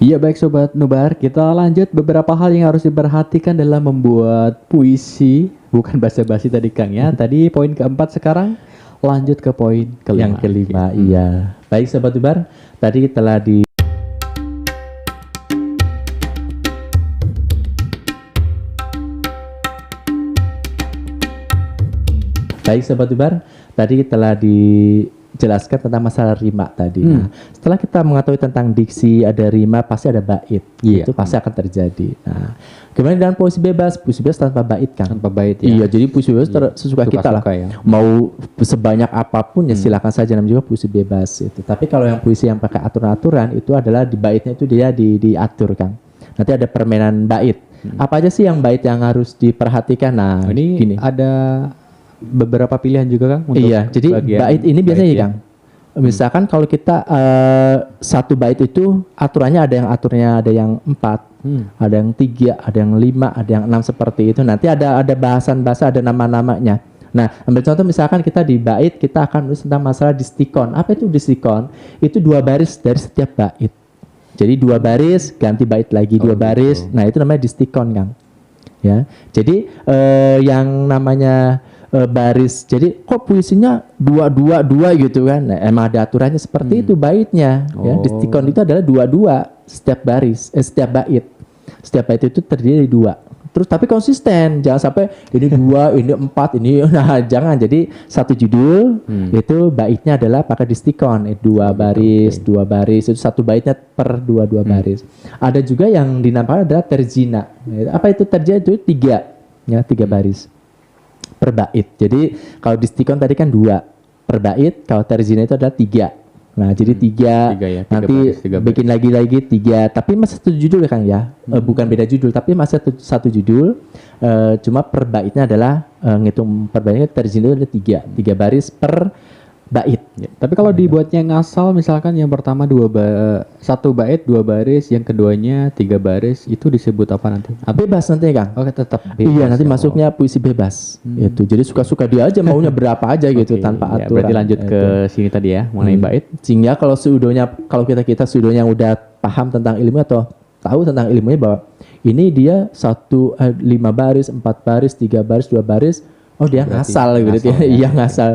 Iya baik Sobat Nubar, kita lanjut beberapa hal yang harus diperhatikan dalam membuat puisi. Bukan basa-basi tadi Kang ya. Tadi poin keempat, sekarang lanjut ke poin kelima. Yang kelima, iya. Baik Sobat Nubar, tadi telah di Baik Sobat Nubar, tadi telah dijelaskan tentang masalah rima tadi. Nah, setelah kita mengetahui tentang diksi, ada rima, pasti ada bait. Iya. Itu pasti akan terjadi. Nah, gimana dengan puisi bebas? Puisi bebas tanpa bait kan? Tanpa bait ya. Iya, jadi puisi bebas sesuka kita lah. Suka-suka ya. Mau sebanyak apapun ya silakan saja, namanya juga puisi bebas itu. Tapi kalau yang puisi yang pakai aturan-aturan itu adalah di baitnya itu dia diatur kan. Nanti ada permainan bait. Apa aja sih yang bait yang harus diperhatikan? Nah, Ini gini. ada beberapa pilihan juga Kang untuk Iya, jadi bagian bait ini biasanya bait ya. Kang. Misalkan kalau kita satu bait itu aturannya ada yang aturnya ada yang 4, ada yang 3, ada yang 5, ada yang 6 seperti itu. Nanti ada bahasan bahasa, ada nama-namanya. Nah, ambil contoh misalkan kita di bait kita akan nulis tentang masalah distikon. Apa itu distikon? Itu 2 baris dari setiap bait. Jadi 2 baris ganti bait lagi 2 baris. Nah, itu namanya distikon Kang. Ya. Jadi yang namanya baris, jadi kok puisinya 2 gitu kan? Nah, emang ada aturannya seperti itu baitnya. Ya, distikon itu adalah 2 setiap baris, setiap bait. Setiap bait itu terdiri dari 2. Terus tapi konsisten, jangan sampai ini 2, ini 4, ini nah jangan. Jadi satu judul itu baitnya adalah pakai distikon, 2 baris, 2 baris itu satu baitnya per 2 baris. Ada juga yang dinamakan adalah terzina. Apa itu terzina? Itu 3, ya 3 baris per bait. Jadi kalau distikon tadi kan 2 per bait, kalau terzina itu adalah 3. Nah, jadi 3 ya, 3 nanti baris, 3 bikin lagi 3, tapi masih satu judul ya Kang ya. Bukan beda judul, tapi masih satu judul. Cuma per baitnya adalah ngitung per baitnya terzina itu ada 3 baris per bait. Ya, tapi kalau dibuatnya ngasal, misalkan yang pertama 1 bait 2 baris, yang keduanya 3 baris, itu disebut apa nanti? Bebas nanti Kang. Oke, tetap Iya, nanti ya. masuknya puisi bebas. Itu. Jadi suka-suka dia aja maunya berapa aja gitu Oke, tanpa ya, aturan. berarti lanjut ke sini tadi ya, mengenai bait. Sehingga kalau kalau kita pseudonya udah paham tentang ilmu atau tahu tentang ilmunya bahwa ini dia 5 baris, 4 baris, 3 baris, 2 baris. Oh dia Berarti ngasal gitu ya. ngasal ya. Iya ngasal.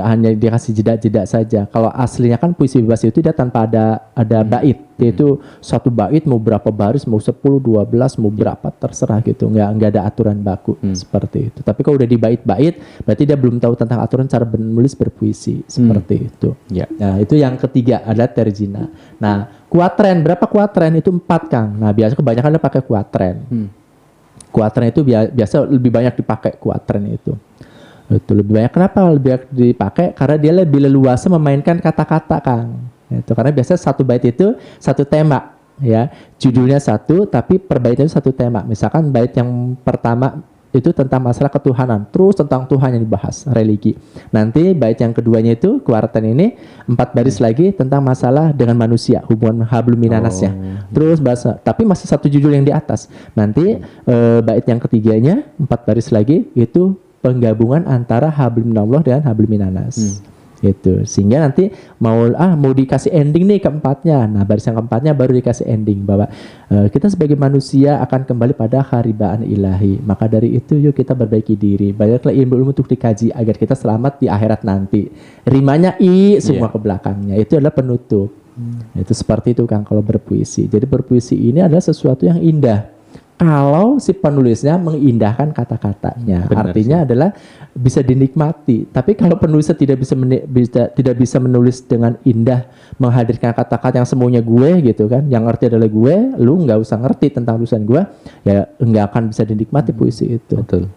Hanya dia kasih jeda-jeda saja. Kalau aslinya kan puisi bebas itu dia tanpa ada bait. Yaitu satu bait mau berapa baris, mau 10, 12, mau berapa terserah gitu. Nggak ada aturan baku seperti itu. Tapi kalau udah di bait-bait berarti dia belum tahu tentang aturan cara menulis berpuisi seperti itu. Ya. Nah, itu yang ketiga adalah terzina. Nah, kuatren, berapa kuatren? Itu 4 Kang. Nah, biasa kebanyakan dia pakai kuatren. Kuatren itu biasa lebih banyak dipakai kuatren itu. Itu lebih banyak. Kenapa lebih banyak dipakai? Karena dia lebih leluasa memainkan kata-kata Kang. Itu karena biasa satu bait itu satu tema, ya. Judulnya satu tapi per baitnya itu satu tema. Misalkan bait yang pertama itu tentang masalah ketuhanan, terus tentang Tuhan yang dibahas, religi. Nanti bait yang keduanya itu kuarten ini 4 baris lagi tentang masalah dengan manusia, hubungan hablum minanasnya. Terus bahasa, tapi masih satu judul yang di atas. Nanti bait yang ketiganya 4 baris lagi itu penggabungan antara hablum minallah dan hablum minanas. Gitu. Sehingga nanti mau dikasih ending nih keempatnya. Nah, baris yang keempatnya baru dikasih ending bahwa kita sebagai manusia akan kembali pada haribaan ilahi. Maka dari itu yuk kita perbaiki diri. Banyaklah ilmu-ilmu untuk dikaji agar kita selamat di akhirat nanti. Rimanya semua ke belakangnya. Itu adalah penutup. Itu seperti itu Kang kalau berpuisi. Jadi berpuisi ini adalah sesuatu yang indah. Kalau si penulisnya mengindahkan kata-katanya, artinya adalah bisa dinikmati. Tapi kalau penulisnya tidak bisa menulis dengan indah, menghadirkan kata-kata yang semuanya gue gitu kan, yang ngerti adalah gue, lu nggak usah ngerti tentang tulisan gue, ya nggak akan bisa dinikmati puisi itu. Betul.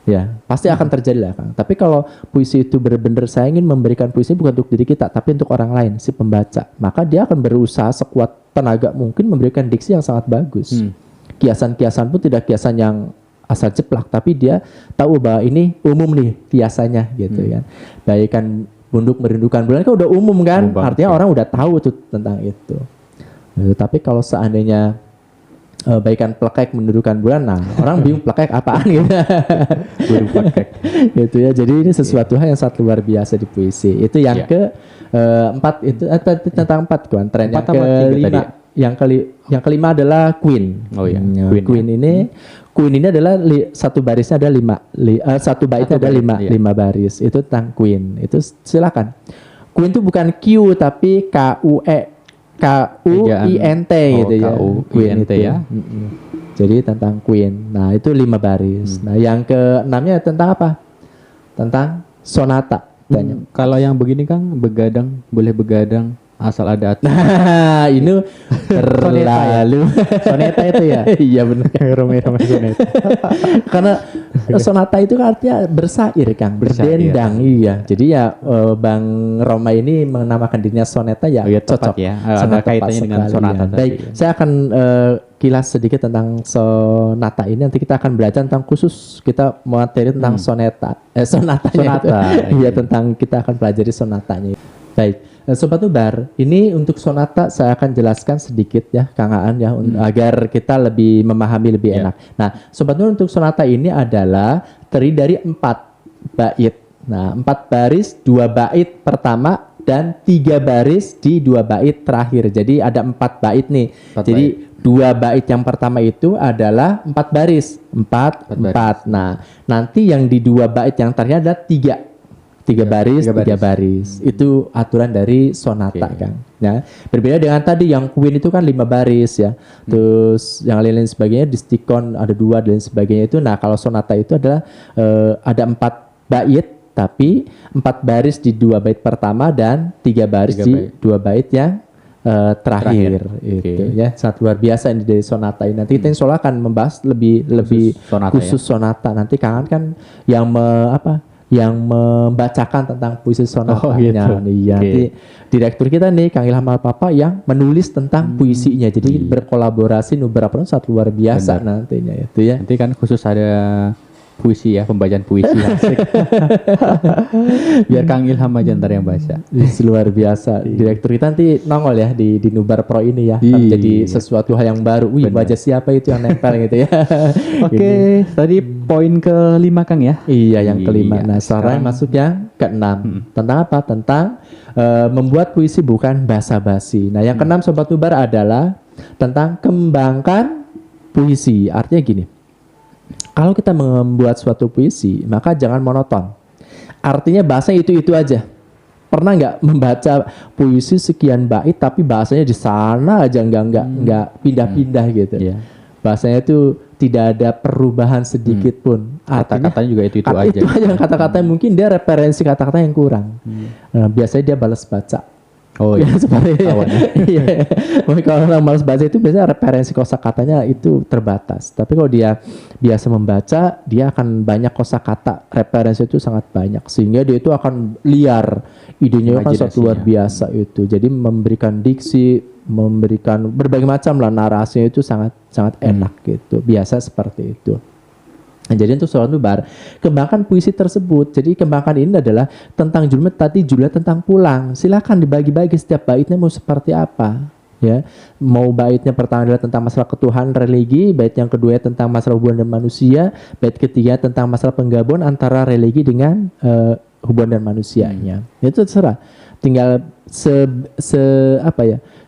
Ya, pasti akan terjadi lah Kang. Tapi kalau puisi itu benar-benar saya ingin memberikan puisi bukan untuk diri kita, tapi untuk orang lain, si pembaca, maka dia akan berusaha sekuat tenaga mungkin memberikan diksi yang sangat bagus. Kiasan-kiasan pun tidak kiasan yang asal jeplak, tapi dia tahu bahwa ini umum nih kiasannya gitu kan. Bagaikan bunduk merindukan bulan kan udah umum kan, artinya orang udah tahu tuh tentang itu. Tapi kalau seandainya bagaikan plekek merindukan bulan, nah orang bingung plekek apaan gitu. Burung plekek. Gitu ya. Jadi ini sesuatu hal yang sangat luar biasa di puisi. Itu yang ke 4 itu tentang 4 kan. Tren yang ke 5. yang kelima adalah Queen. Oh iya, Queen ini adalah satu barisnya ada satu baitnya ada lima baris. Itu tentang Queen. Itu silakan. Queen itu bukan Q tapi KUINT gitu ya. Queen itu ya. Jadi tentang Queen. Nah, itu 5 baris. Nah, yang keenamnya tentang apa? Tentang sonata. Kalau yang begini Kang, begadang, boleh begadang asal ada aturan. Nah, ini terlalu Soneta itu ya. Iya benar. Romeo soneta. Karena sonata itu kan artinya bersair Kang, berdendang. Iya. Jadi ya Bang Roma ini menamakan dirinya soneta ya, tepat cocok ya. Ada kaitannya dengan sonata tadi. Baik, saya akan kilas sedikit tentang sonata ini. Nanti kita akan belajar tentang khusus kita materi tentang sonata. Sonatanya. Iya, tentang kita akan pelajari sonatanya. Baik. Sobat Nubar, ini untuk sonata saya akan jelaskan sedikit ya Kang Aan ya agar kita lebih memahami lebih enak. Nah, Sobat Nubar, untuk sonata ini adalah terdiri dari 4 bait. Nah, 4 baris, 2 bait pertama dan 3 baris di 2 bait terakhir. Jadi ada 4 bait nih. Jadi 2 bait yang pertama itu adalah 4 baris. 4. Nah, nanti yang di 2 bait yang terakhir adalah 3 baris. Itu aturan dari sonata Kang. Ya, berbeda dengan tadi yang Queen itu kan 5 baris ya. Terus yang lain-lain sebagainya di stikon ada 2 dan sebagainya itu. Nah, kalau sonata itu adalah ada 4 bait tapi 4 baris di 2 bait pertama dan 3 baris di 2 bait yang terakhir. Itu ya, sangat luar biasa ini dari sonata ini. Nanti kita insya Allah akan membahas lebih khusus sonata. Nanti Kang kan yang yang membacakan tentang puisi sonatanya. Nanti direktur kita nih Kang Ilham Alpapa yang menulis tentang puisinya. Jadi berkolaborasi beberapa orang sangat luar biasa nantinya itu ya. Nanti kan khusus ada puisi ya, pembacaan puisi asik. Biar Kang Ilham aja ntar yang baca. Luar biasa. Direktur kita nanti nongol ya di Nubar Pro ini ya. Jadi sesuatu hal yang baru. Wih, wajah siapa itu yang nempel gitu ya. Oke, tadi poin kelima Kang ya. Iya, yang kelima. Nah, sekarang masuk yang keenam. Tentang apa? Tentang membuat puisi bukan basa-basi. Nah, yang keenam Sobat Nubar adalah tentang kembangkan puisi. Artinya gini. Kalau kita membuat suatu puisi, maka jangan monoton. Artinya bahasa itu-itu aja. Pernah nggak membaca puisi sekian bait, tapi bahasanya di sana aja nggak pindah-pindah gitu. Bahasanya itu tidak ada perubahan sedikit pun. Kata-katanya juga itu aja. Itu aja kata-katanya mungkin dia referensi kata-kata yang kurang. Nah, biasanya dia balas baca. Oh iya, seperti itu. Iya. Kalau orang malas baca itu biasanya referensi kosakatanya itu terbatas. Tapi kalau dia biasa membaca, dia akan banyak kosakata, referensi itu sangat banyak sehingga dia itu akan liar. Idenya kan sangat luar biasa itu. Jadi memberikan diksi, memberikan berbagai macam lah narasinya itu sangat enak gitu. Biasa seperti itu. Nah, jadi untuk Sobat Nubar, kembangkan puisi tersebut. Jadi kembangkan ini adalah tentang judulnya tentang pulang. Silakan dibagi-bagi setiap baitnya mau seperti apa. Ya, mau baitnya pertama adalah tentang masalah ketuhanan religi, bait yang kedua tentang masalah hubungan dan manusia, bait ketiga tentang masalah penggabungan antara religi dengan hubungan dan manusianya. Itu terserah. Tinggal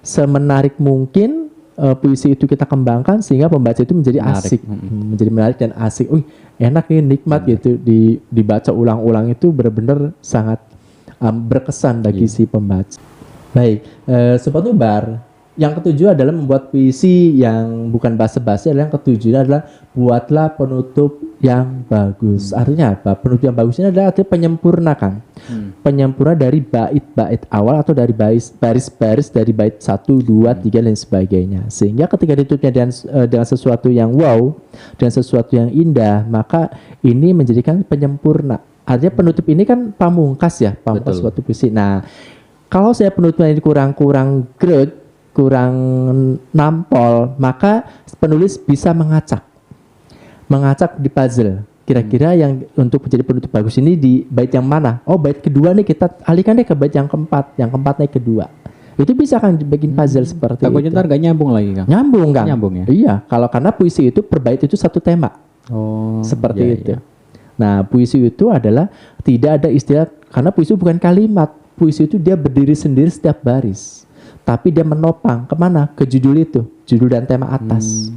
semenarik mungkin puisi itu kita kembangkan sehingga pembaca itu menjadi asik, menjadi menarik dan asik. Enak nih, nikmat gitu dibaca ulang-ulang itu benar-benar sangat berkesan bagi si pembaca. Baik, Sobat Nubar, yang ketujuh adalah membuat puisi yang bukan basa-basi. Yang ketujuh adalah buatlah penutup yang bagus. Artinya apa? Penutup yang bagus ini adalah artinya penyempurna kan. Penyempurna dari bait-bait awal atau dari baris-baris dari bait 1, 2, 3 dan sebagainya. Sehingga ketika ditutupnya dengan sesuatu yang wow, dengan sesuatu yang indah, maka ini menjadikan penyempurna. Artinya penutup ini kan pamungkas ya, pamungkas suatu puisi. Nah, kalau saya penutupnya ini kurang greget, kurang nampol, maka penulis bisa mengacak di puzzle. Kira-kira yang untuk menjadi penutup bagus ini di bait yang mana? Oh, bait kedua nih kita alihkan deh ke bait yang keempat, yang keempat naik kedua. Itu bisa kan dibikin puzzle seperti itu. Takutnya ntar gak nyambung lagi Kang. Nyambung Kang. Nyambung ya? Iya, karena puisi itu per bait itu satu tema. Oh, seperti itu. Iya. Nah, puisi itu adalah tidak ada istilah, karena puisi bukan kalimat. Puisi itu dia berdiri sendiri setiap baris. tapi dia menopang kemana? Ke judul itu, judul dan tema atas.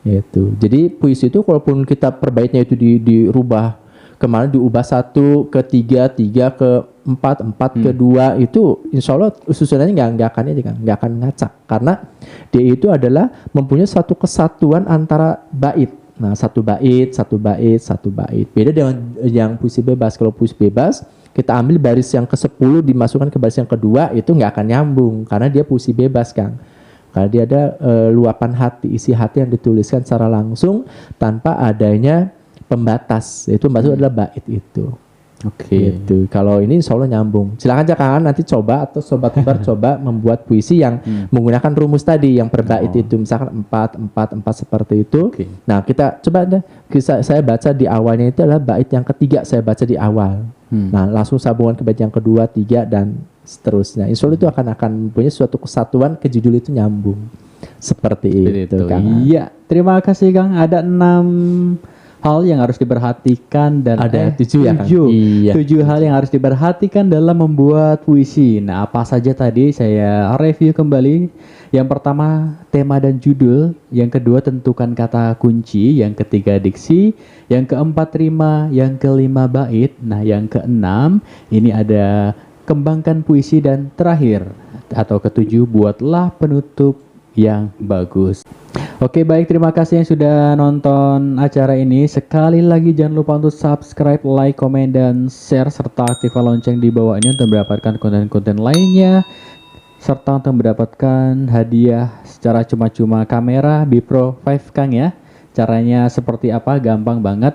Gitu. Jadi puisi itu walaupun kita perbaitnya itu dirubah, kemarin diubah 1 ke 3, 3 ke 4, 4 ke 2, itu insya Allah susunannya nggak akan ngacak, karena dia itu adalah mempunyai satu kesatuan antara bait. Nah, satu bait, satu bait, satu bait. Beda dengan yang puisi bebas. Kalau puisi bebas, kita ambil baris yang ke-10 dimasukkan ke baris yang kedua, itu nggak akan nyambung karena dia puisi bebas, Kang. Karena dia ada luapan hati, isi hati yang dituliskan secara langsung tanpa adanya pembatas. Itu pembatas adalah bait itu. Oke. Gitu. Kalau ini insya Allah nyambung. Silakan aja Kang, nanti coba atau sobat kembar coba membuat puisi yang menggunakan rumus tadi yang per bait itu, misalkan 4, 4, 4 seperti itu. Oke. Nah, kita coba deh. Saya baca di awalnya itu adalah bait yang ketiga, saya baca di awal. Nah, langsung sambungan ke bait yang kedua, 3 dan seterusnya. Insya Allah itu akan punya suatu kesatuan, ke judul itu nyambung. Seperti itu, Kang. Iya, terima kasih Kang. Ada 6 hal yang harus diperhatikan dan Ada 7 ya, Kang? 7. Iya. 7 hal yang harus diperhatikan dalam membuat puisi. Nah, apa saja tadi saya review kembali. Yang pertama, tema dan judul. Yang kedua, tentukan kata kunci. Yang ketiga, diksi. Yang keempat, rima. Yang kelima, bait. Nah, yang keenam, ini ada kembangkan puisi. Dan terakhir, atau ketujuh, buatlah penutup yang bagus. Oke, baik, terima kasih yang sudah nonton acara ini. Sekali lagi jangan lupa untuk subscribe, like, komen, dan share, serta aktifkan lonceng di bawah ini untuk mendapatkan konten-konten lainnya, serta untuk mendapatkan hadiah secara cuma-cuma kamera Bipro 5 Kang ya. Caranya seperti apa? Gampang banget.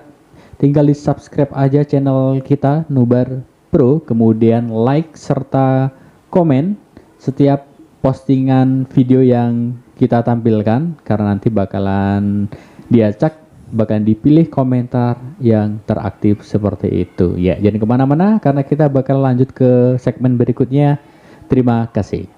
Tinggal di subscribe aja channel kita Nubar Pro, kemudian like serta komen setiap postingan video yang kita tampilkan, karena nanti bakalan diacak, bakalan dipilih komentar yang teraktif seperti itu. Ya, jangan kemana-mana karena kita bakal lanjut ke segmen berikutnya. Terima kasih.